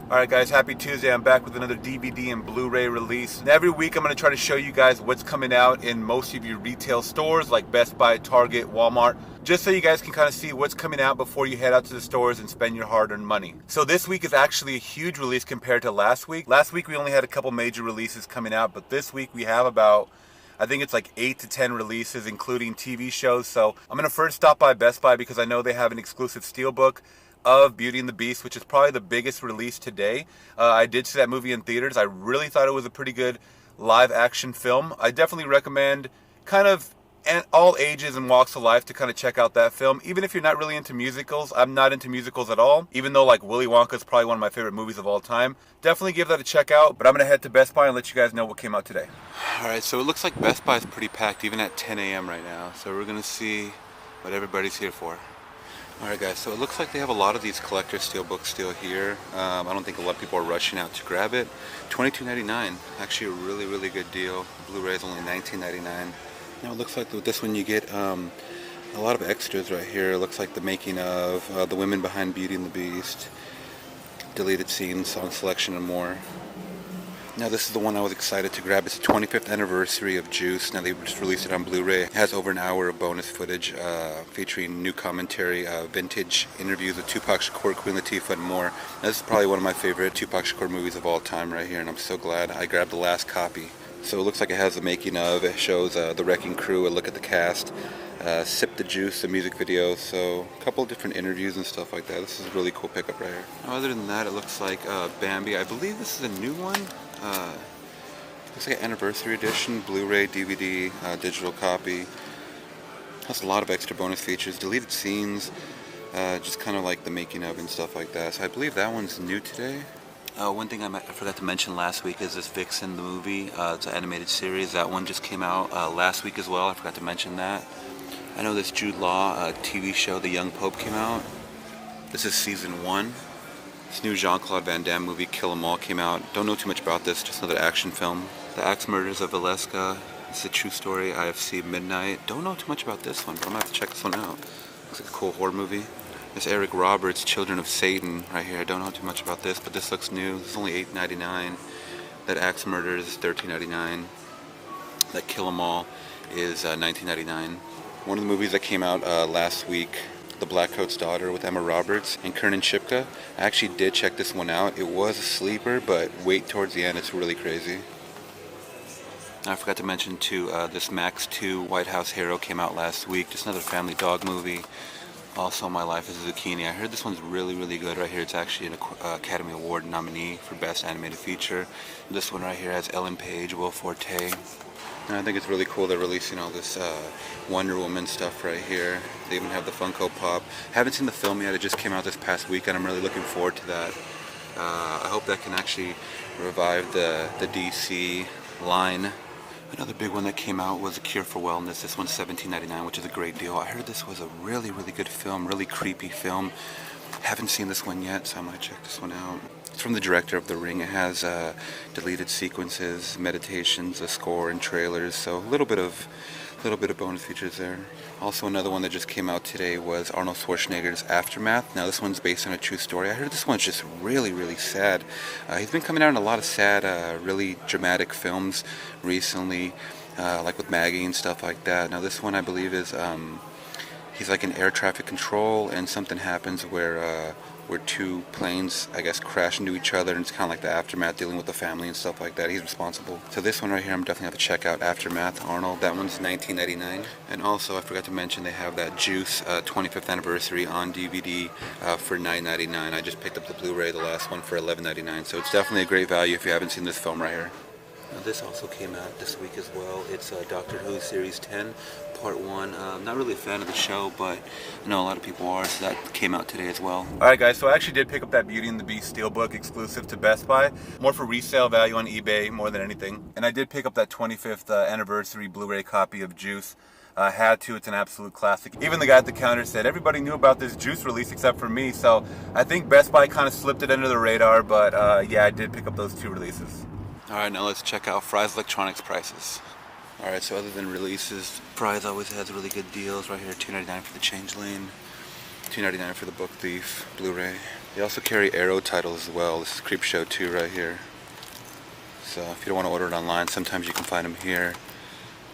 Alright guys, happy Tuesday. I'm back with another DVD and Blu-ray release. And every week I'm going to try to show you guys what's coming out in most of your retail stores like Best Buy, Target, Walmart, just so you guys can kind of see what's coming out before you head out to the stores and spend your hard-earned money. So this week is actually a huge release compared to last week. Last week we only had a couple major releases coming out, but this week we have about, I think it's like 8 to 10 releases, including TV shows. So I'm going to first stop by Best Buy because I know they have an exclusive Steelbook of Beauty and the Beast, which is probably the biggest release today. I did see that movie in theaters. I really thought it was a pretty good live action film. I definitely recommend kind of all ages and walks of life to kind of check out that film. Even if you're not really into musicals, I'm not into musicals at all, even though like Willy Wonka is probably one of my favorite movies of all time. Definitely give that a check out, but I'm going to head to Best Buy and let you guys know what came out today. Alright, so it looks like Best Buy is pretty packed even at 10 a.m. right now, so we're going to see what everybody's here for. Alright guys, so it looks like they have a lot of these collector steelbooks still here. I don't think a lot of people are rushing out to grab it. $22.99, actually a really good deal. Blu-ray is only $19.99. Now it looks like with this one you get a lot of extras right here. It looks like the making of, the women behind Beauty and the Beast, deleted scenes, song selection, and more. Now this is the one I was excited to grab. It's the 25th anniversary of Juice. Now they just released it on Blu-ray. It has over an hour of bonus footage featuring new commentary, vintage interviews with Tupac Shakur, Queen Latifah, and more. Now, this is probably one of my favorite Tupac Shakur movies of all time right here, and I'm so glad I grabbed the last copy. So it looks like it has the making of. It shows the Wrecking Crew, a look at the cast, Sip the Juice, the music video, so a couple of different interviews and stuff like that. This is a really cool pickup right here. Other than that, it looks like Bambi. I believe this is a new one. Looks like an anniversary edition, Blu-ray, DVD, digital copy. Has a lot of extra bonus features, deleted scenes, just kind of like the making of and stuff like that. So I believe that one's new today. One thing I forgot to mention last week is this Vixen, the movie. It's an animated series. That one just came out last week as well. I forgot to mention that. I know this Jude Law TV show, The Young Pope, came out. This is season 1. This new Jean-Claude Van Damme movie, Kill 'Em All, came out. Don't know too much about this, just another action film. The Axe Murders of Valeska. It's a true story. IFC Midnight. Don't know too much about this one, but I'm gonna have to check this one out. Looks like a cool horror movie. This Eric Roberts, Children of Satan, right here. I don't know too much about this, but this looks new. This is only $8.99. That Axe Murders is $13.99. That Kill 'Em All is $19.99. One of the movies that came out last week, The Blackcoat's Daughter with Emma Roberts and Kernan Shipka. I actually did check this one out. It was a sleeper, but wait towards the end, it's really crazy. I forgot to mention too, this Max 2 White House Hero came out last week. Just another family dog movie. Also, My Life as a Zucchini. I heard this one's really good right here. It's actually an Academy Award nominee for Best Animated Feature. This one right here has Ellen Page, Will Forte. And I think it's really cool they're releasing all this Wonder Woman stuff right here. They even have the Funko Pop. Haven't seen the film yet. It just came out this past week, and I'm really looking forward to that. I hope that can actually revive the DC line. Another big one that came out was A Cure for Wellness. This one's $17.99, which is a great deal. I heard this was a really good film, really creepy film. Haven't seen this one yet, so I might check this one out. It's from the director of The Ring. It has deleted sequences, meditations, a score, and trailers. So a little bit of bonus features there. Also, another one that just came out today was Arnold Schwarzenegger's Aftermath. Now, this one's based on a true story. I heard this one's just really sad. He's been coming out in a lot of sad, really dramatic films recently, like with Maggie and stuff like that. Now, this one I believe is he's like in air traffic control, and something happens where two planes, I guess, crash into each other, and it's kind of like the aftermath, dealing with the family and stuff like that. He's responsible. So this one right here, I'm definitely have to check out, Aftermath, Arnold. That one's $19.99. And also, I forgot to mention, they have that Juice 25th anniversary on DVD for $9.99. I just picked up the Blu-ray, the last one, for $11.99. So it's definitely a great value if you haven't seen this film right here. Now this also came out this week as well. It's Doctor Who Series 10, Part 1. I'm not really a fan of the show, but I know a lot of people are, so that came out today as well. Alright guys, so I actually did pick up that Beauty and the Beast Steelbook exclusive to Best Buy. More for resale value on eBay more than anything. And I did pick up that 25th anniversary Blu-ray copy of Juice. Had to, it's an absolute classic. Even the guy at the counter said everybody knew about this Juice release except for me, so I think Best Buy kind of slipped it under the radar, but yeah, I did pick up those 2 releases. Alright, now let's check out Fry's Electronics prices. Alright, so other than releases, Fry's always has really good deals right here. $2.99 for the Changeling, $2.99 for the Book Thief Blu-ray. They also carry Arrow titles as well. This is Creepshow 2 right here. So if you don't want to order it online, sometimes you can find them here.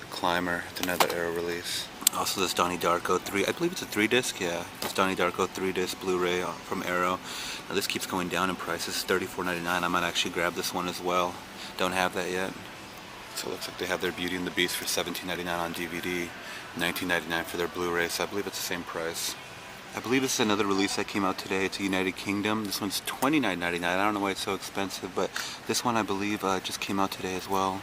The Climber, it's another Arrow release. Also this Donnie Darko 3, I believe it's a 3-disc, yeah. This Donnie Darko 3-disc Blu-ray from Arrow. Now this keeps going down in price. This is $34.99. I might actually grab this one as well. Don't have that yet. So it looks like they have their Beauty and the Beast for $17.99 on DVD, $19.99 for their Blu-ray, so I believe it's the same price. I believe this is another release that came out today. It's a United Kingdom. This one's $29.99. I don't know why it's so expensive, but this one I believe just came out today as well.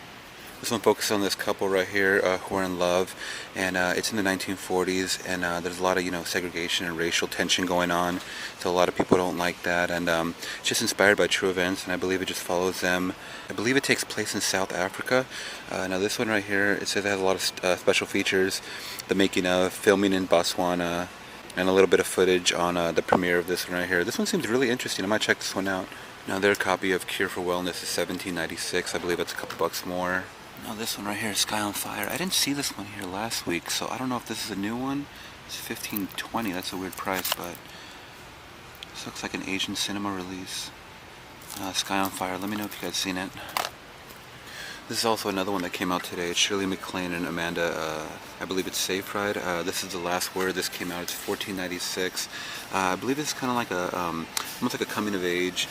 This one focuses on this couple right here who are in love, and it's in the 1940s, and there's a lot of segregation and racial tension going on, so a lot of people don't like that, and it's just inspired by true events, and I believe it just follows them. I believe it takes place in South Africa. Now this one right here, it says it has a lot of special features, the making of, filming in Botswana, and a little bit of footage on the premiere of this one right here. This one seems really interesting. I might check this one out. Now their copy of Cure for Wellness is $17.96. I believe that's a couple bucks more. Now this one right here is Sky on Fire. I didn't see this one here last week, so I don't know if this is a new one. It's $15.20. That's a weird price, but this looks like an Asian cinema release. Sky on Fire. Let me know if you guys seen it. This is also another one that came out today. It's Shirley MacLaine and Amanda, I believe it's Safe Ride. This is The Last Word. This came out, it's $14.96. I believe it's kind of like a, almost like a coming of age.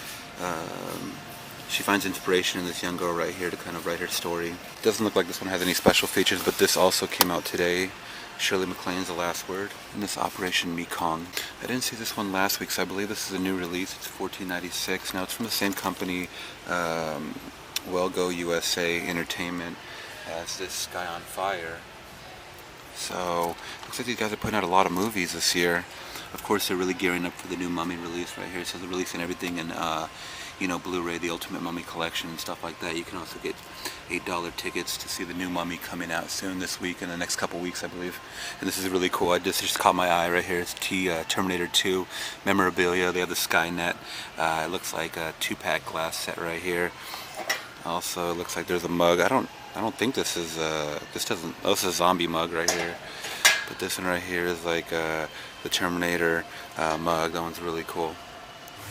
She finds inspiration in this young girl right here to kind of write her story. It doesn't look like this one has any special features, but this also came out today. Shirley MacLaine's The Last Word. And this Operation Mekong. I didn't see this one last week, so I believe this is a new release. It's $14.96. Now it's from the same company, Well Go USA Entertainment, as this Sky on Fire. So looks like these guys are putting out a lot of movies this year. Of course, they're really gearing up for the new Mummy release right here. So they're releasing everything in Blu-ray, the Ultimate Mummy Collection and stuff like that. You can also get $8 tickets to see the new Mummy coming out soon this week, in the next couple weeks, I believe. And this is really cool. This just caught my eye right here. It's Terminator 2 memorabilia. They have the Skynet. It looks like a 2-pack glass set right here. Also, it looks like there's a mug. I don't think this is this is a zombie mug right here. But this one right here is like the Terminator mug. That one's really cool.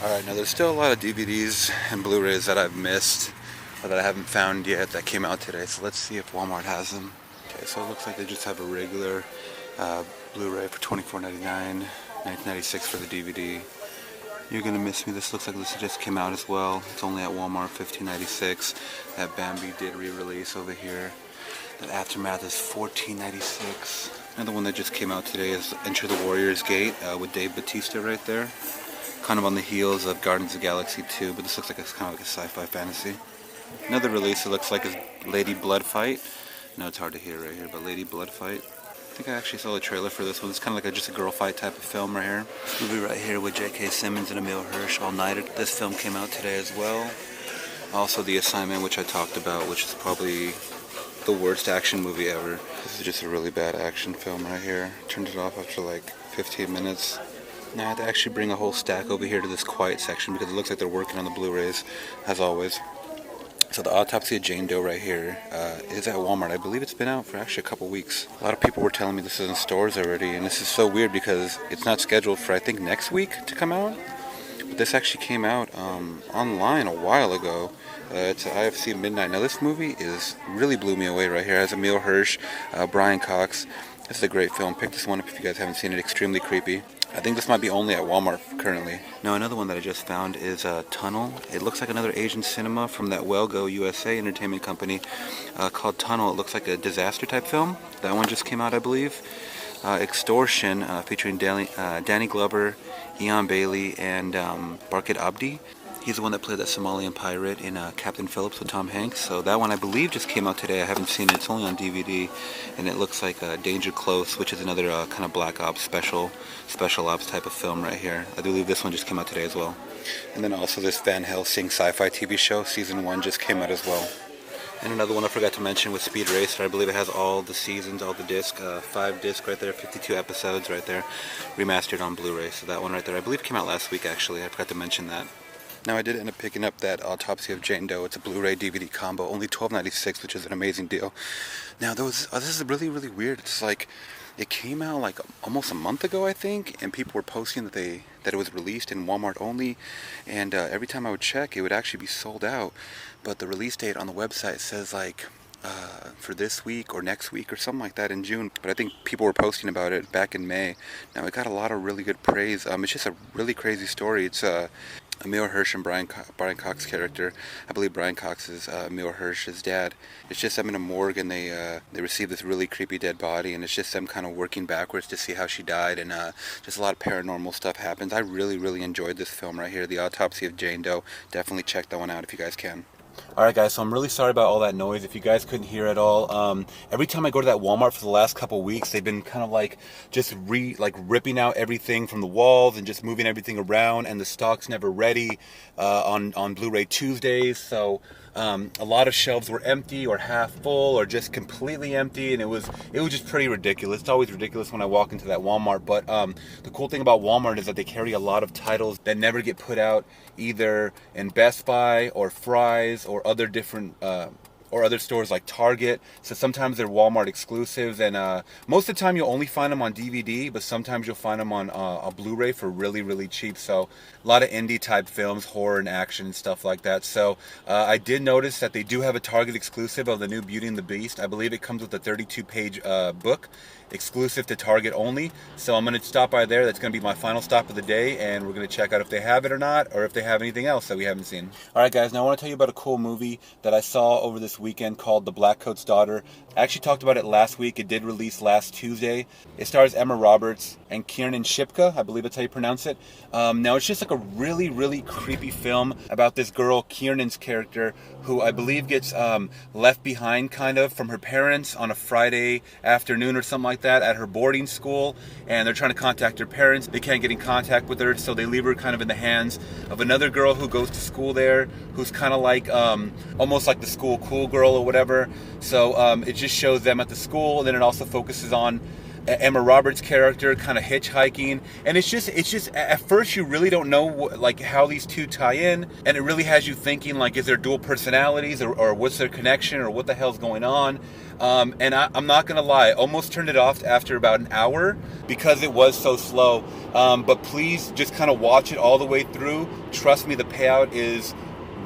Alright, now there's still a lot of DVDs and Blu-rays that I've missed, or that I haven't found yet, that came out today. So let's see if Walmart has them. Okay, so it looks like they just have a regular Blu-ray for $24.99, $19.96 for the DVD. You're Gonna Miss Me. This looks like this just came out as well. It's only at Walmart, $15.96. That Bambi did re-release over here. That Aftermath is $14.96. Another one that just came out today is Enter the Warrior's Gate with Dave Bautista right there. Kind of on the heels of Guardians of the Galaxy 2, but this looks like it's kind of like a sci-fi fantasy. Another release it looks like is Lady Blood Fight. No, it's hard to hear right here, but Lady Blood Fight. I think I actually saw a trailer for this one. It's kind of like just a girl fight type of film right here. This movie right here with J.K. Simmons and Emile Hirsch, All Nighter. This film came out today as well. Also The Assignment, which I talked about, which is probably the worst action movie ever. This is just a really bad action film right here. Turned it off after like 15 minutes. Now I have to actually bring a whole stack over here to this quiet section because it looks like they're working on the Blu-rays, as always. So the Autopsy of Jane Doe right here is at Walmart. I believe it's been out for actually a couple weeks. A lot of people were telling me this is in stores already, and this is so weird because it's not scheduled for, I think, next week to come out. But this actually came out online a while ago. It's IFC Midnight. Now this movie really blew me away right here. It has Emile Hirsch, Brian Cox. This is a great film. Pick this one up if you guys haven't seen it. Extremely creepy. I think this might be only at Walmart currently. Now another one that I just found is Tunnel. It looks like another Asian cinema from that Well Go USA Entertainment company called Tunnel. It looks like a disaster type film. That one just came out, I believe. Extortion, featuring Danny Glover, Ian Bailey, and Barkit Abdi. He's the one that played that Somalian pirate in Captain Phillips with Tom Hanks. So that one I believe just came out today. I haven't seen it. It's only on DVD, and it looks like Danger Close, which is another kind of Black Ops special ops type of film right here. I believe this one just came out today as well. And then also this Van Helsing sci-fi TV show, season 1 just came out as well. And another one I forgot to mention was Speed Racer. I believe it has all the seasons, all the discs, 5 discs right there, 52 episodes right there, remastered on Blu-ray. So that one right there, I believe came out last week actually. I forgot to mention that. Now I did end up picking up that Autopsy of Jane Doe. It's a Blu-ray DVD combo, only $12.96, which is an amazing deal. Now this is really, really weird. It's like, it came out like almost a month ago, I think, and people were posting that it was released in Walmart only, and every time I would check, it would actually be sold out. But the release date on the website says like for this week or next week or something like that in June. But I think people were posting about it back in May. Now it got a lot of really good praise. It's just a really crazy story. It's Emil Hirsch and Brian Cox's character. I believe Brian Cox is Emil Hirsch's dad. It's just them in a morgue, and they receive this really creepy dead body, and it's just them kind of working backwards to see how she died, and just a lot of paranormal stuff happens. I really, really enjoyed this film right here, The Autopsy of Jane Doe. Definitely check that one out if you guys can. Alright guys, so I'm really sorry about all that noise. If you guys couldn't hear at all, every time I go to that Walmart for the last couple weeks, they've been kind of like just ripping out everything from the walls and just moving everything around, and the stock's never ready on Blu-ray Tuesdays. So a lot of shelves were empty or half full or just completely empty, and it was just pretty ridiculous. It's always ridiculous when I walk into that Walmart, but the cool thing about Walmart is that they carry a lot of titles that never get put out either in Best Buy or Fry's or other different or other stores like Target. So sometimes they're Walmart exclusives, and most of the time you'll only find them on DVD, but sometimes you'll find them on a Blu-ray for really, really cheap. So a lot of indie type films, horror and action and stuff like that. So I did notice that they do have a Target exclusive of the new Beauty and the Beast. I believe it comes with a 32-page book, exclusive to Target only. So I'm going to stop by there. That's going to be my final stop of the day, and we're going to check out if they have it or not, or if they have anything else that we haven't seen. Alright guys, now I want to tell you about a cool movie that I saw over this weekend called The Blackcoat's Daughter. I actually talked about it last week. It did release last Tuesday. It stars Emma Roberts and Kiernan Shipka, I believe that's how you pronounce it. Now it's just like a really, really creepy film about this girl, Kiernan's character, who I believe gets left behind kind of from her parents on a Friday afternoon or something like that at her boarding school, and they're trying to contact her parents. They can't get in contact with her, so they leave her kind of in the hands of another girl who goes to school there, who's kind of like almost like the school cool girl or whatever. So it just shows them at the school, and then it also focuses on Emma Roberts' character kind of hitchhiking, and it's just at first you really don't know like how these two tie in, and it really has you thinking like, is there dual personalities, or what's their connection, or what the hell's going on. And I'm not gonna lie, I almost turned it off after about an hour because it was so slow, but please just kind of watch it all the way through. Trust me, the payout is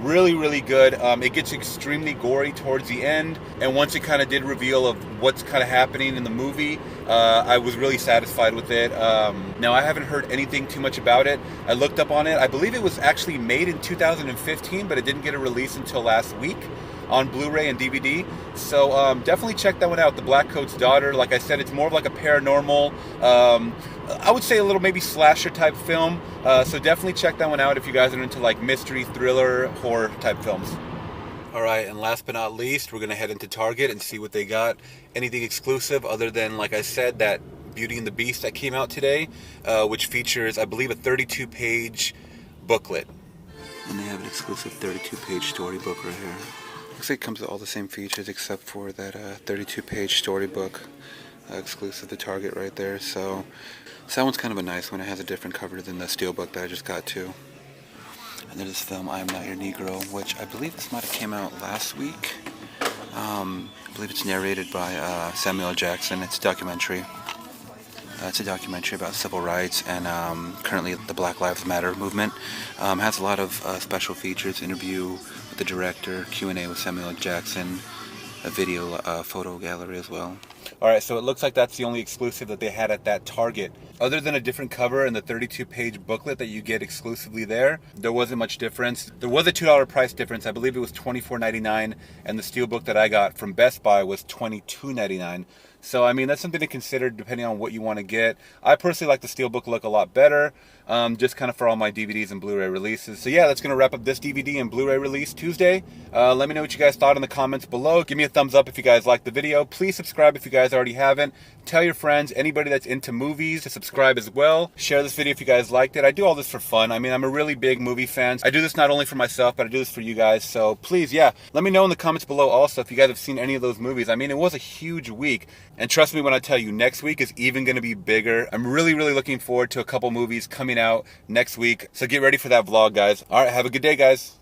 really, really good. It gets extremely gory towards the end, and once it kind of did reveal of what's kind of happening in the movie, I was really satisfied with it. Now I haven't heard anything too much about it. I looked up on it. I believe it was actually made in 2015, but it didn't get a release until last week on Blu-ray and DVD. So definitely check that one out, The Blackcoat's Daughter. Like I said, it's more of like a paranormal, I would say a little maybe slasher type film. So definitely check that one out if you guys are into like mystery, thriller, horror type films. Alright, and last but not least, we're going to head into Target and see what they got. Anything exclusive other than, like I said, that Beauty and the Beast that came out today, which features, I believe, a 32-page booklet. And they have an exclusive 32-page storybook right here. Looks like it comes with all the same features except for that 32-page storybook exclusive to Target right there. So that one's kind of a nice one. It has a different cover than the Steelbook that I just got too. And there's this film, I Am Not Your Negro, which I believe this might have came out last week. I believe it's narrated by Samuel L. Jackson. It's a documentary. It's a documentary about civil rights and currently the Black Lives Matter movement. Has a lot of special features, interview with the director, Q&A with Samuel L. Jackson, a video photo gallery as well. Alright, so it looks like that's the only exclusive that they had at that Target. Other than a different cover and the 32-page booklet that you get exclusively there wasn't much difference. There was a $2 price difference. I believe it was $24.99, and the Steelbook that I got from Best Buy was $22.99. So, I mean, that's something to consider depending on what you want to get. I personally like the Steelbook look a lot better, just kind of for all my DVDs and Blu-ray releases. So yeah, that's going to wrap up this DVD and Blu-ray release Tuesday. Let me know what you guys thought in the comments below. Give me a thumbs up if you guys liked the video. Please subscribe if you guys already haven't. Tell your friends, anybody that's into movies, to subscribe subscribe as well. Share this video if you guys liked it. I do all this for fun. I mean, I'm a really big movie fan. I do this not only for myself, but I do this for you guys. So please, yeah, let me know in the comments below also if you guys have seen any of those movies. I mean, it was a huge week. And trust me when I tell you, next week is even going to be bigger. I'm really looking forward to a couple movies coming out next week. So get ready for that vlog, guys. All right, have a good day, guys.